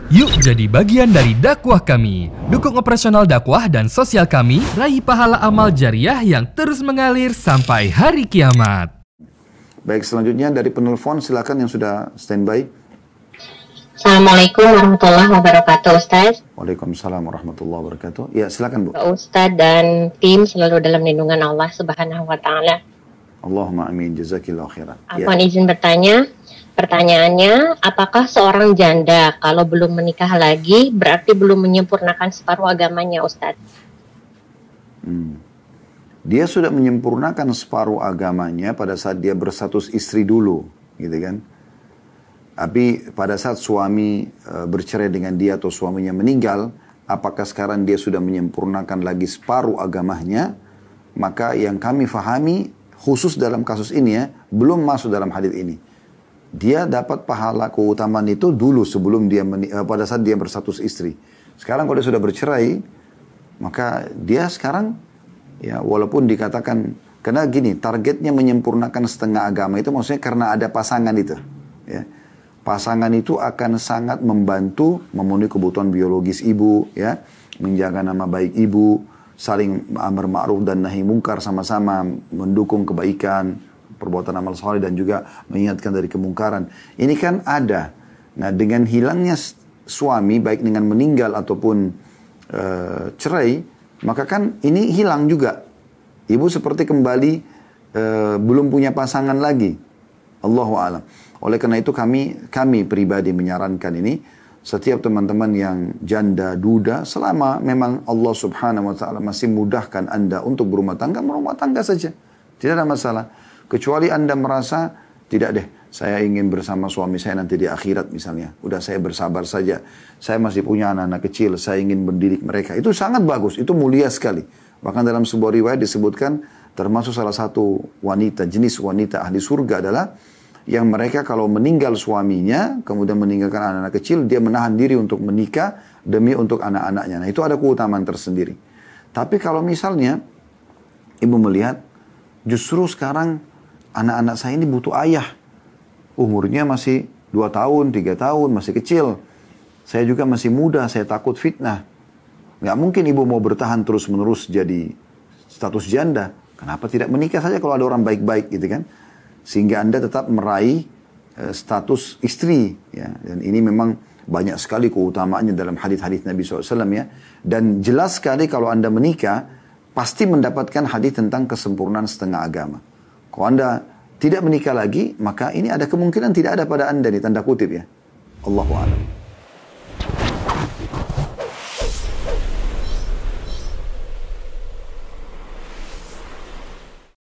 Yuk jadi bagian dari dakwah kami. Dukung operasional dakwah dan sosial kami, raih pahala amal jariah yang terus mengalir sampai hari kiamat. Baik, selanjutnya dari penelpon silakan yang sudah standby. Assalamualaikum warahmatullahi wabarakatuh, Ustaz. Waalaikumsalam warahmatullahi wabarakatuh. Ya, silakan Bu. Ustaz dan tim selalu dalam lindungan Allah Subhanahu wa taala. Allahumma amin, jazakillahu khairan. Afwan, izin bertanya. Pertanyaannya, apakah seorang janda kalau belum menikah lagi berarti belum menyempurnakan separuh agamanya, Ustaz? Dia sudah menyempurnakan separuh agamanya pada saat dia berstatus istri dulu, gitu kan? Tapi pada saat suami bercerai dengan dia atau suaminya meninggal, apakah sekarang dia sudah menyempurnakan lagi separuh agamanya? Maka yang kami fahami, khusus dalam kasus ini ya, belum masuk dalam hadis ini. Dia dapat pahala keutamaan itu dulu sebelum dia pada saat dia berstatus istri. Sekarang kalau dia sudah bercerai, maka dia sekarang ya walaupun dikatakan karena gini, targetnya menyempurnakan setengah agama itu maksudnya karena ada pasangan itu, ya. Pasangan itu akan sangat membantu memenuhi kebutuhan biologis ibu, ya, menjaga nama baik ibu, saling amar ma'ruf dan nahi mungkar sama-sama, mendukung kebaikan, perbuatan amal saleh dan juga mengingatkan dari kemungkaran. Ini kan ada. Nah, dengan hilangnya suami baik dengan meninggal ataupun cerai, maka kan ini hilang juga. Ibu seperti kembali belum punya pasangan lagi. Allahu a'lam. Oleh karena itu kami pribadi menyarankan ini, setiap teman-teman yang janda, duda, selama memang Allah Subhanahu wa taala masih mudahkan Anda untuk berumah tangga saja. Tidak ada masalah. Kecuali Anda merasa, tidak deh, saya ingin bersama suami saya nanti di akhirat misalnya. Udah saya bersabar saja. Saya masih punya anak-anak kecil, saya ingin mendidik mereka. Itu sangat bagus, itu mulia sekali. Bahkan dalam sebuah riwayat disebutkan, termasuk salah satu wanita, jenis wanita ahli surga adalah, yang mereka kalau meninggal suaminya, kemudian meninggalkan anak-anak kecil, dia menahan diri untuk menikah demi untuk anak-anaknya. Nah itu ada keutamaan tersendiri. Tapi kalau misalnya, ibu melihat, justru sekarang, anak-anak saya ini butuh ayah. Umurnya masih 2 tahun, 3 tahun, masih kecil. Saya juga masih muda, saya takut fitnah. Nggak mungkin ibu mau bertahan terus-menerus jadi status janda. Kenapa tidak menikah saja kalau ada orang baik-baik gitu kan? Sehingga Anda tetap meraih status istri. Ya. Dan ini memang banyak sekali keutamaannya dalam hadis-hadis Nabi SAW ya. Dan jelas sekali kalau Anda menikah, pasti mendapatkan hadis tentang kesempurnaan setengah agama. Kalau Anda tidak menikah lagi, maka ini ada kemungkinan tidak ada pada Anda, di tanda kutip ya. Allahu a'lam.